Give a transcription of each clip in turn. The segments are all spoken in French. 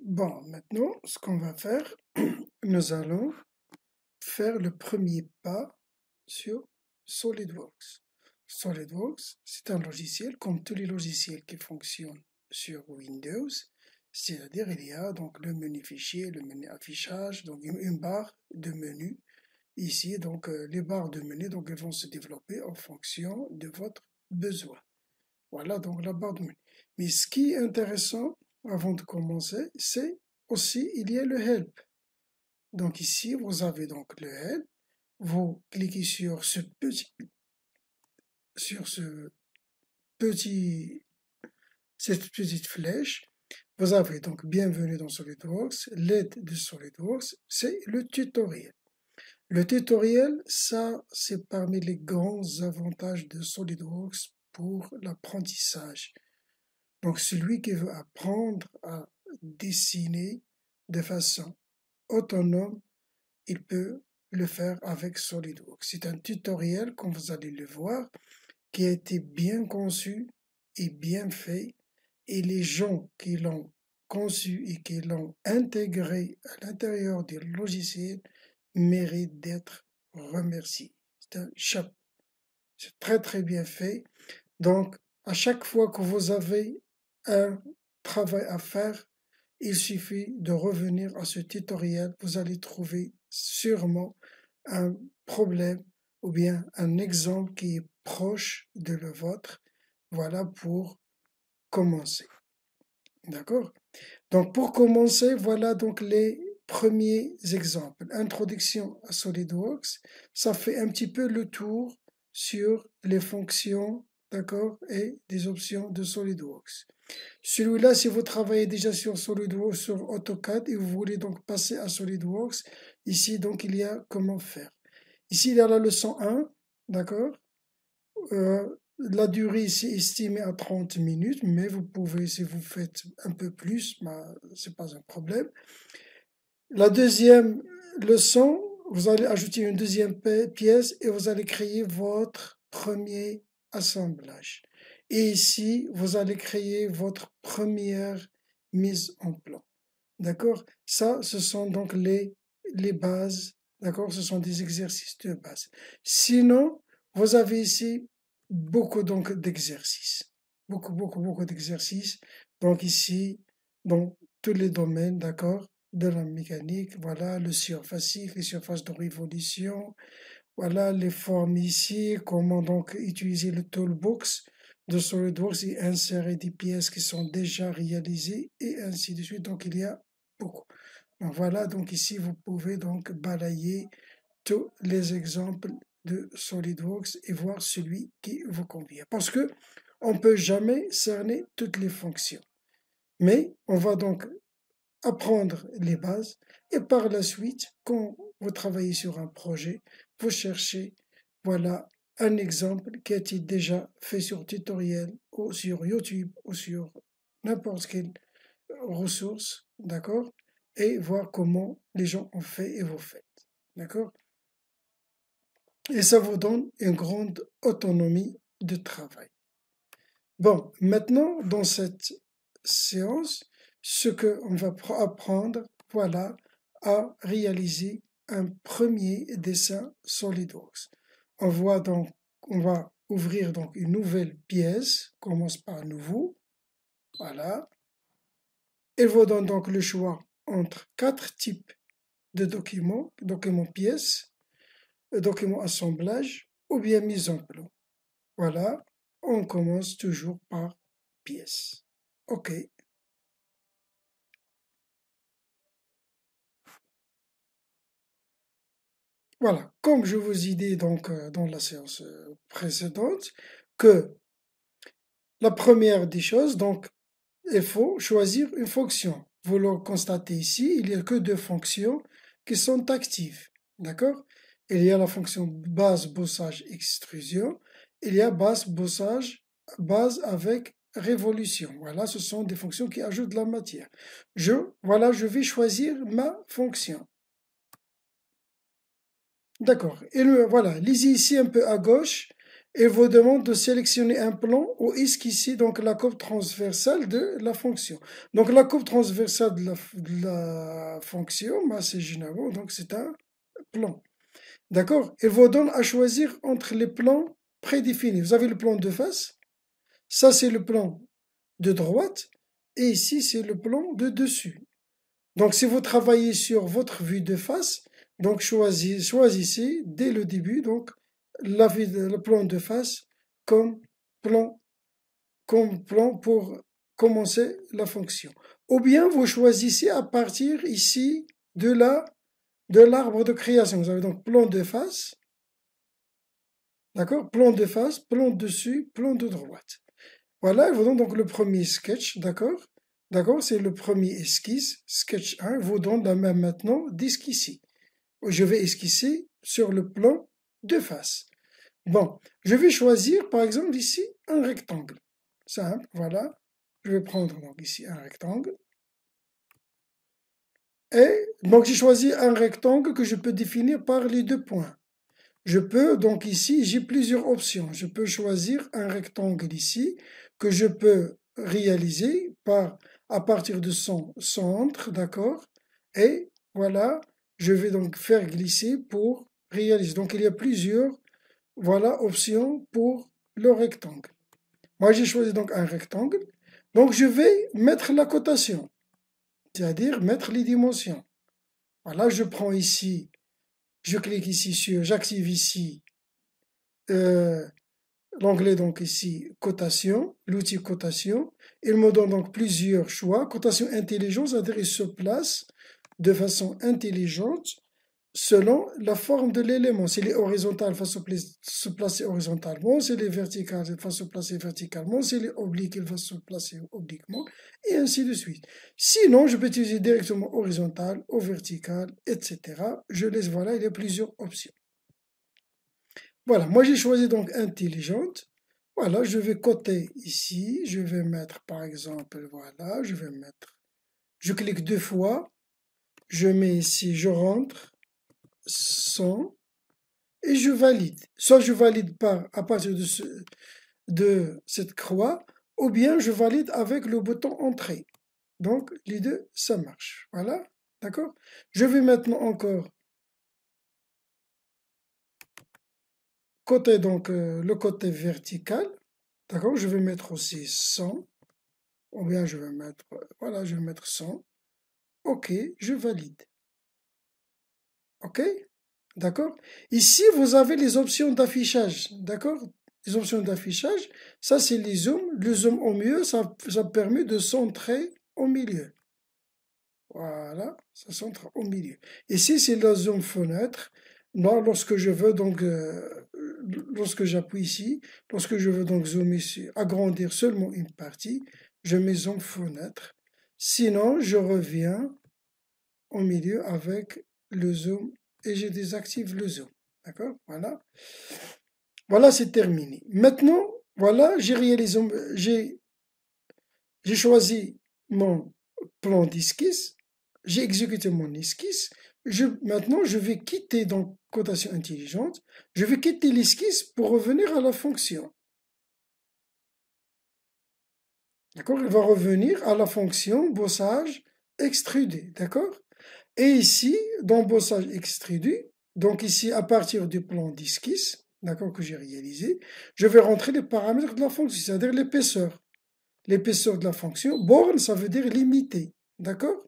Bon, maintenant, ce qu'on va faire, nous allons faire le premier pas sur SolidWorks. SolidWorks, c'est un logiciel comme tous les logiciels qui fonctionnent sur Windows, c'est-à-dire il y a donc le menu fichier, le menu affichage, donc une barre de menu ici, donc les barres de menu, donc elles vont se développer en fonction de votre besoin. Voilà donc la barre de menu. Mais ce qui est intéressant avant de commencer, c'est aussi il y a le help. Donc ici, vous avez donc le help. Vous cliquez sur ce petit, cette petite flèche. Vous avez donc bienvenue dans SolidWorks. L'aide de SolidWorks, c'est le tutoriel. Le tutoriel, ça, c'est parmi les grands avantages de SolidWorks pour l'apprentissage. Donc celui qui veut apprendre à dessiner de façon autonome, il peut le faire avec SolidWorks. C'est un tutoriel, comme vous allez le voir, qui a été bien conçu et bien fait, et les gens qui l'ont conçu et qui l'ont intégré à l'intérieur du logiciel méritent d'être remerciés. C'est un chapeau. C'est très très bien fait. Donc, à chaque fois que vous avez un travail à faire, il suffit de revenir à ce tutoriel. Vous allez trouver sûrement un problème ou bien un exemple qui est proche de le vôtre. Voilà pour commencer. D'accord? Donc, pour commencer, voilà donc les premiers exemples. Introduction à SolidWorks, ça fait un petit peu le tour sur les fonctions, d'accord, et des options de SolidWorks. Celui-là, si vous travaillez déjà sur SolidWorks, sur AutoCAD, et vous voulez donc passer à SolidWorks, ici, donc, il y a comment faire. Ici, il y a la leçon 1, d'accord. La durée ici est estimée à 30 minutes, mais vous pouvez, si vous faites un peu plus, ce n'est pas un problème. La deuxième leçon, vous allez ajouter une deuxième pièce et vous allez créer votre premier assemblage. Et ici, vous allez créer votre première mise en plan. D'accord? Ça, ce sont donc les bases. D'accord? Ce sont des exercices de base. Sinon, vous avez ici beaucoup donc d'exercices. Beaucoup d'exercices. Donc ici, dans tous les domaines, d'accord? De la mécanique, voilà, le surfacique, les surfaces de révolution, voilà les formes ici, comment donc utiliser le toolbox de SolidWorks et insérer des pièces qui sont déjà réalisées et ainsi de suite. Donc il y a beaucoup. Donc voilà, donc ici vous pouvez donc balayer tous les exemples de SolidWorks et voir celui qui vous convient. Parce que on ne peut jamais cerner toutes les fonctions. Mais on va donc apprendre les bases et par la suite, quand vous travaillez sur un projet, vous cherchez, voilà, un exemple qui a été déjà fait sur tutoriel ou sur YouTube ou sur n'importe quelle ressource, d'accord, et voir comment les gens ont fait et vous faites, d'accord. Et ça vous donne une grande autonomie de travail. Bon, maintenant, dans cette séance, ce qu'on va apprendre, voilà, à réaliser un premier dessin SolidWorks. On va ouvrir donc une nouvelle pièce, commence par nouveau, voilà. Elle vous donne donc le choix entre 4 types de documents, document pièces, document assemblage ou bien mise en plan. Voilà, on commence toujours par pièce. OK. Voilà, comme je vous ai dit donc dans la séance précédente, que la première des choses, donc, il faut choisir une fonction. Vous le constatez ici, il n'y a que 2 fonctions qui sont actives. D'accord? Il y a la fonction base, bossage, extrusion. Il y a base, bossage, base avec révolution. Voilà, ce sont des fonctions qui ajoutent de la matière. Voilà, je vais choisir ma fonction. D'accord. Et voilà, lisez ici un peu à gauche. il vous demande de sélectionner un plan ou esquisser donc la coupe transversale de la fonction. Donc la coupe transversale de la fonction, bah, c'est généralement, donc c'est un plan. D'accord? Il vous donne à choisir entre les plans prédéfinis. Vous avez le plan de face, ça c'est le plan de droite, et ici c'est le plan de dessus. Donc si vous travaillez sur votre vue de face, donc choisissez dès le début donc le plan de face comme plan, comme plan pour commencer la fonction. Ou bien vous choisissez à partir ici de l'arbre de création. Vous avez donc plan de face, d'accord? Plan de face, plan de dessus, plan de droite. Voilà, il vous donne donc le premier sketch, d'accord? D'accord, c'est le premier esquisse, sketch 1, il vous donne la même maintenant d'esquisser. Je vais esquisser sur le plan de face. Bon, je vais choisir par exemple ici un rectangle. Simple, voilà. Je vais prendre donc ici un rectangle. Et donc j'ai choisi un rectangle que je peux définir par les deux points. Je peux donc ici, j'ai plusieurs options. Je peux choisir un rectangle ici que je peux réaliser à partir de son centre, d'accord? Et voilà, je vais donc faire glisser pour réaliser. Donc il y a plusieurs, voilà, options pour le rectangle. Moi j'ai choisi donc un rectangle. Donc je vais mettre la cotation, c'est-à-dire mettre les dimensions. Voilà, je prends ici, je clique ici j'active ici l'onglet donc ici cotation, l'outil cotation. Il me donne donc plusieurs choix. Cotation intelligente, c'est-à-dire il se place de façon intelligente selon la forme de l'élément. S'il est horizontal, il va se placer horizontalement. S'il est vertical, il va se placer verticalement. S'il est oblique, il va se placer obliquement. Et ainsi de suite. Sinon, je peux utiliser directement horizontal ou vertical, etc. Je laisse, voilà, il y a plusieurs options. Voilà, moi j'ai choisi donc intelligente. Voilà, je vais coter ici. Je vais mettre par exemple, voilà, je clique deux fois. Je mets ici, je rentre 100 et je valide. Soit je valide à partir de cette croix, ou bien je valide avec le bouton entrée. Donc les deux, ça marche. Voilà, d'accord? Je vais maintenant encore coter donc le côté vertical. D'accord? Je vais mettre aussi 100. Ou bien je vais mettre, voilà, je vais mettre 100. OK, je valide. OK? D'accord? Ici, vous avez les options d'affichage. D'accord? Les options d'affichage, ça c'est les zooms. Le zoom au milieu, ça permet de centrer au milieu. Voilà, ça centre au milieu. Ici, c'est la zoom fenêtre. Moi, lorsque je veux donc, lorsque j'appuie ici, lorsque je veux donc zoomer agrandir seulement une partie, je mets zoom fenêtre. Sinon, je reviens au milieu avec le zoom et je désactive le zoom. D'accord? Voilà. Voilà, c'est terminé. Maintenant, voilà, j'ai choisi mon plan d'esquisse, j'ai exécuté mon esquisse. Maintenant, je vais quitter donc cotation intelligente. Je vais quitter l'esquisse pour revenir à la fonction. D'accord? Il va revenir à la fonction bossage extrudé. D'accord? Et ici, dans bossage extrudé, donc ici, à partir du plan d'esquisse, d'accord, que j'ai réalisé, je vais rentrer les paramètres de la fonction, c'est-à-dire l'épaisseur. L'épaisseur de la fonction. Borne, ça veut dire limité. D'accord?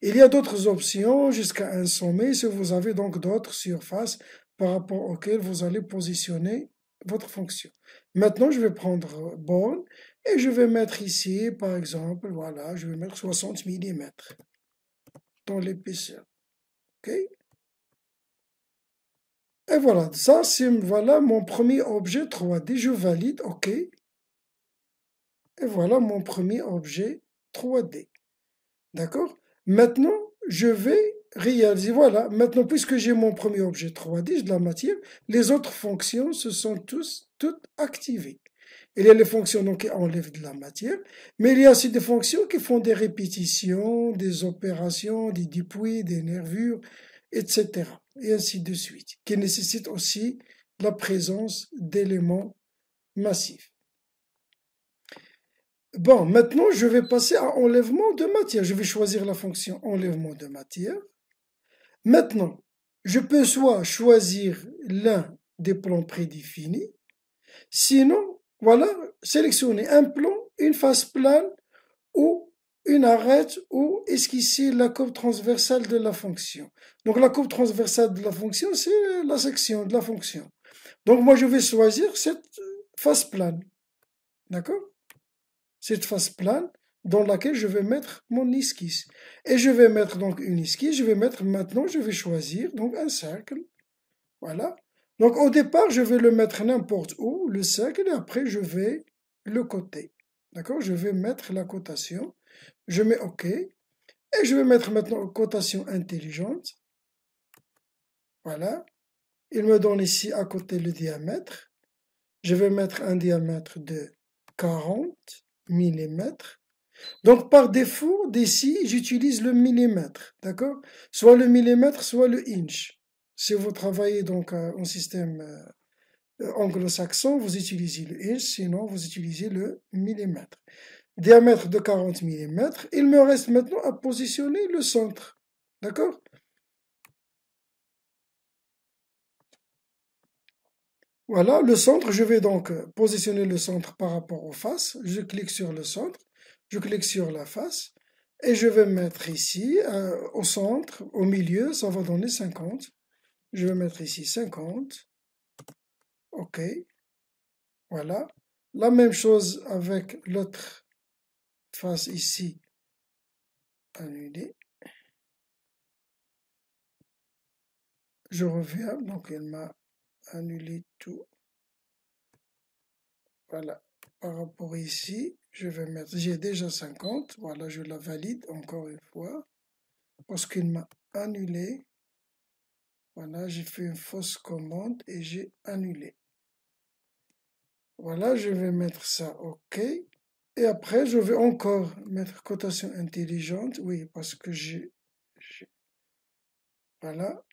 Il y a d'autres options jusqu'à un sommet si vous avez donc d'autres surfaces par rapport auxquelles vous allez positionner votre fonction. Maintenant, je vais prendre borne et je vais mettre ici, par exemple, voilà, je vais mettre 60 mm dans l'épaisseur. OK? Et voilà, ça c'est voilà mon premier objet 3D. Je valide, OK. Et voilà mon premier objet 3D. D'accord? Maintenant, je vais réaliser, voilà, maintenant puisque j'ai mon premier objet 3D de la matière, les autres fonctions se sont toutes activées. Il y a les fonctions donc, qui enlèvent de la matière, mais il y a aussi des fonctions qui font des répétitions, des opérations, des dépouilles, des nervures, etc. Et ainsi de suite, qui nécessitent aussi la présence d'éléments massif. Bon, maintenant, je vais passer à enlèvement de matière. Je vais choisir la fonction enlèvement de matière. Maintenant, je peux soit choisir l'un des plans prédéfinis, sinon, voilà, sélectionner un plan, une face plane ou une arête ou esquisser la courbe transversale de la fonction. Donc la courbe transversale de la fonction, c'est la section de la fonction. Donc moi, je vais choisir cette face plane. D'accord? Cette face plane dans laquelle je vais mettre mon esquisse. Et je vais mettre donc une esquisse, je vais mettre maintenant, je vais choisir donc un cercle. Voilà. Donc au départ, je vais le mettre n'importe où, le cercle, et après je vais le coter. D'accord? Je vais mettre la cotation. Je mets OK. Et je vais mettre maintenant cotation intelligente. Voilà. Il me donne ici à côté le diamètre. Je vais mettre un diamètre de 40 mm. Donc par défaut, d'ici, j'utilise le millimètre. D'accord? Soit le millimètre, soit le inch. Si vous travaillez donc en système anglo-saxon, vous utilisez le inch, sinon vous utilisez le millimètre. Diamètre de 40 mm. Il me reste maintenant à positionner le centre. D'accord? Voilà, le centre, je vais donc positionner le centre par rapport aux faces. Je clique sur le centre, je clique sur la face, et je vais mettre ici, au centre, au milieu, ça va donner 50. Je vais mettre ici 50. OK. Voilà. La même chose avec l'autre face ici. Annuler. Je reviens, donc il m'a annulé tout. Voilà. Par rapport ici, je vais mettre, j'ai déjà 50. Voilà, je la valide encore une fois. Parce qu'il m'a annulé. Voilà, j'ai fait une fausse commande et j'ai annulé. Voilà, je vais mettre ça OK. Et après, je vais encore mettre cotation intelligente. Oui, parce que voilà.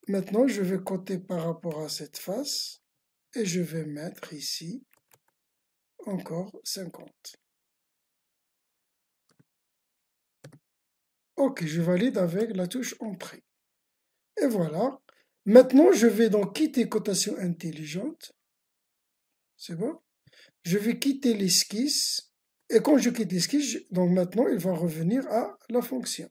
Maintenant, je vais coter par rapport à cette face. Et je vais mettre ici encore 50. OK, je valide avec la touche Entrée. Et voilà. Maintenant, je vais donc quitter cotation intelligente. C'est bon? Je vais quitter l'esquisse. Et quand je quitte l'esquisse, donc maintenant, il va revenir à la fonction.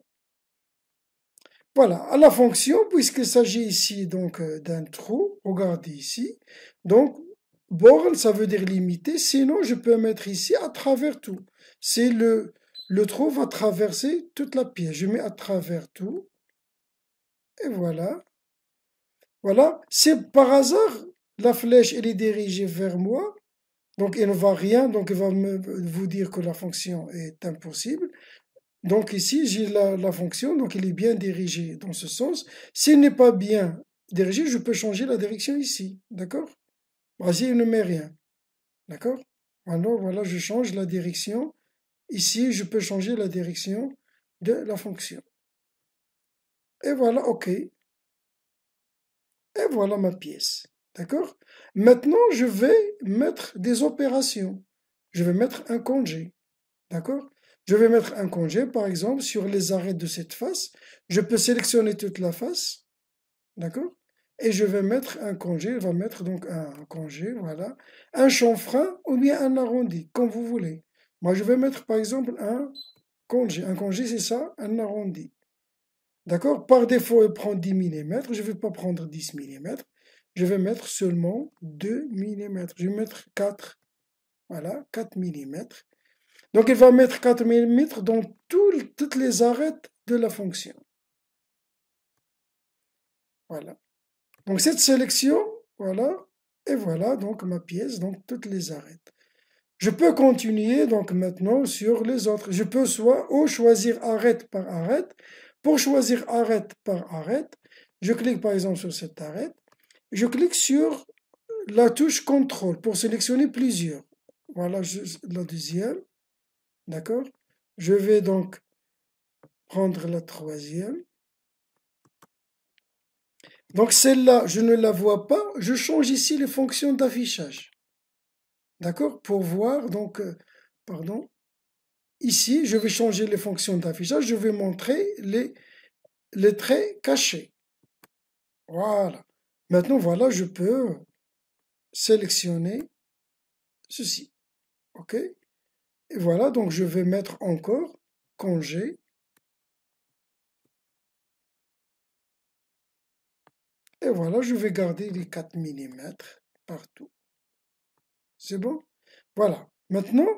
Voilà, à la fonction, puisqu'il s'agit ici donc d'un trou, regardez ici. Donc, borne, ça veut dire limité, sinon je peux mettre ici à travers tout. C'est le trou va traverser toute la pièce. Je mets à travers tout. Et voilà. Voilà, c'est par hasard, la flèche, elle est dirigée vers moi. Donc, il ne va rien, donc il va vous dire que la fonction est impossible. Donc ici, j'ai la fonction, donc il est bien dirigé dans ce sens. S'il n'est pas bien dirigé, je peux changer la direction ici. D'accord? Vas-y, il ne met rien. D'accord? Alors voilà, je change la direction. Ici, je peux changer la direction de la fonction. Et voilà, OK. Et voilà ma pièce. D'accord? Maintenant, je vais mettre des opérations. Je vais mettre un congé. D'accord? Je vais mettre un congé, par exemple, sur les arêtes de cette face. Je peux sélectionner toute la face. D'accord? Et je vais mettre un congé. Il va mettre donc un congé, voilà. Un chanfrein ou bien un arrondi, comme vous voulez. Moi, je vais mettre, par exemple, un congé. Un congé, c'est ça, un arrondi. D'accord? Par défaut, il prend 10 mm. Je ne vais pas prendre 10 mm. Je vais mettre seulement 2 mm. Je vais mettre 4. Voilà, 4 mm. Donc, il va mettre 4 mm dans toutes les arêtes de la fonction. Voilà. Donc, cette sélection, voilà, et voilà donc ma pièce, donc toutes les arêtes. Je peux continuer donc maintenant sur les autres. Je peux soit ou choisir arête par arête. Pour choisir arête par arête, je clique par exemple sur cette arête. Je clique sur la touche contrôle pour sélectionner plusieurs. Voilà la deuxième. D'accord? Je vais donc prendre la troisième. Donc celle-là, je ne la vois pas. Je change ici les fonctions d'affichage. d'accord, pour voir, donc, pardon, ici, je vais changer les fonctions d'affichage, je vais montrer les traits cachés. Voilà. Maintenant, voilà, je peux sélectionner ceci. OK? Et voilà, donc je vais mettre encore congé. Et voilà, je vais garder les 4 mm partout. C'est bon? Voilà. Maintenant,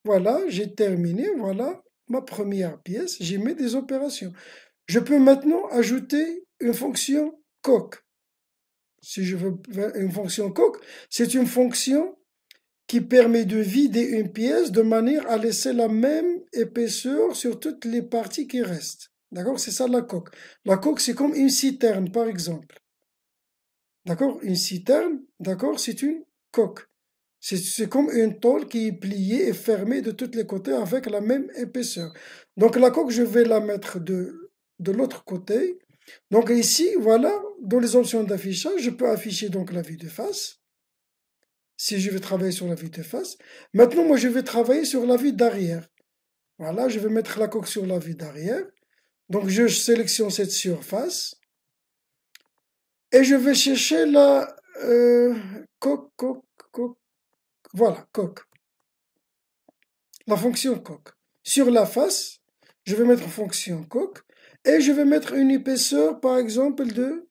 voilà, j'ai terminé. Voilà ma première pièce. J'ai mis des opérations. Je peux maintenant ajouter une fonction coq. Si je veux une fonction coq, c'est une fonction qui permet de vider une pièce de manière à laisser la même épaisseur sur toutes les parties qui restent. D'accord? C'est ça la coque. La coque, c'est comme une citerne, par exemple. D'accord? Une citerne, d'accord, c'est une coque. C'est comme une tôle qui est pliée et fermée de tous les côtés avec la même épaisseur. Donc la coque, je vais la mettre de l'autre côté. Donc ici, voilà, dans les options d'affichage, je peux afficher donc la vue de face. Si je vais travailler sur la vue de face. Maintenant, moi, je vais travailler sur la vue d'arrière. Voilà, je vais mettre la coque sur la vue d'arrière. Donc je sélectionne cette surface. Et je vais chercher la coque. Voilà, coque. La fonction coque. Sur la face, je vais mettre fonction coque et je vais mettre une épaisseur, par exemple, de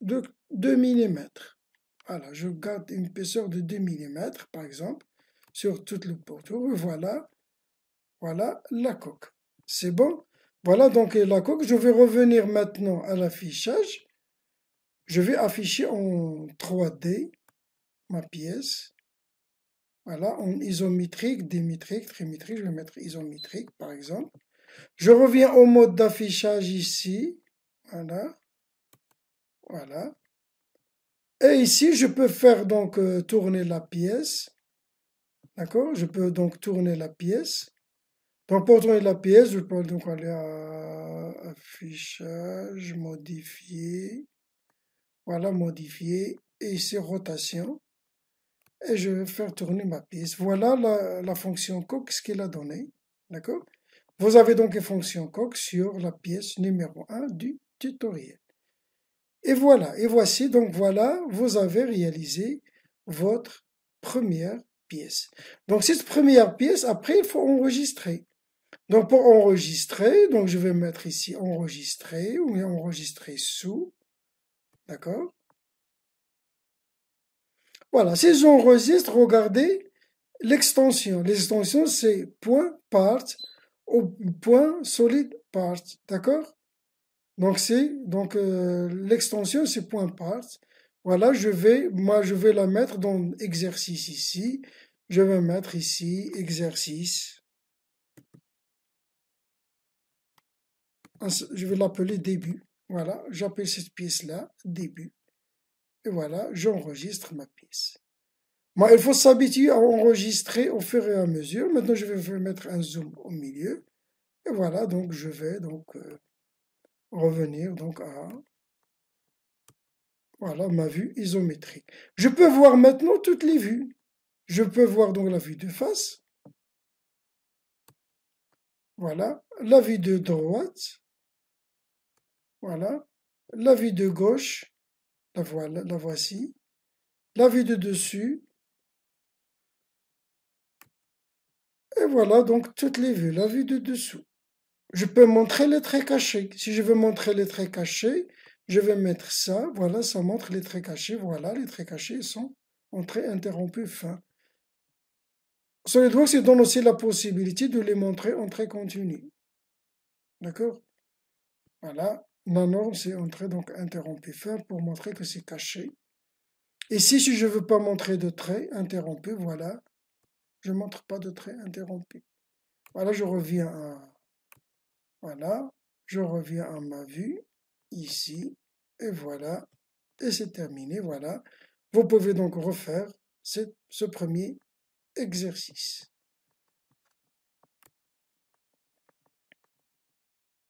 2 mm. Voilà, je garde une épaisseur de 2 mm, par exemple, sur tout le pourtour. Voilà, voilà la coque. C'est bon? Voilà donc la coque. Je vais revenir maintenant à l'affichage. Je vais afficher en 3D ma pièce. Voilà, en isométrique, dimétrique, trimétrique, je vais mettre isométrique par exemple. Je reviens au mode d'affichage ici. Voilà, voilà. Et ici, je peux faire donc tourner la pièce. D'accord? Je peux donc tourner la pièce. Donc pour tourner la pièce, je peux donc aller à affichage, modifier. Voilà, modifier. Et ici, rotation. Et je vais faire tourner ma pièce. Voilà la fonction coq, ce qu'elle a donné. D'accord? Vous avez donc une fonction coq sur la pièce numéro 1 du tutoriel. Et voilà, et voici, donc voilà, vous avez réalisé votre première pièce. Donc cette première pièce, après, il faut enregistrer. Donc pour enregistrer, donc je vais mettre ici enregistrer ou enregistrer sous. D'accord? Voilà, si j'enregistre, regardez l'extension. L'extension, c'est point .part ou point .solid part. D'accord? Donc l'extension, c'est point .part. Voilà, moi je vais la mettre dans exercice ici. Je vais mettre ici exercice. Je vais l'appeler début. Voilà, j'appelle cette pièce-là début. Et voilà, j'enregistre ma pièce. Moi, il faut s'habituer à enregistrer au fur et à mesure. Maintenant, je vais mettre un zoom au milieu. Et voilà, donc je vais donc revenir donc à voilà ma vue isométrique. Je peux voir maintenant toutes les vues. Je peux voir donc la vue de face. Voilà, la vue de droite. Voilà, la vue de gauche. La voici. La vue de dessus. Et voilà donc toutes les vues, la vue de dessous. Je peux montrer les traits cachés. Si je veux montrer les traits cachés, je vais mettre ça. Voilà, ça montre les traits cachés. Voilà, les traits cachés sont en trait interrompu fin. SolidWorks donne aussi la possibilité de les montrer en trait continu. D'accord? Voilà, la norme c'est en trait donc interrompu fin pour montrer que c'est caché. Et si je ne veux pas montrer de trait interrompu, voilà, je ne montre pas de trait interrompu. Voilà, je reviens à voilà, je reviens à ma vue, ici, et voilà, et c'est terminé, voilà. Vous pouvez donc refaire ce premier exercice.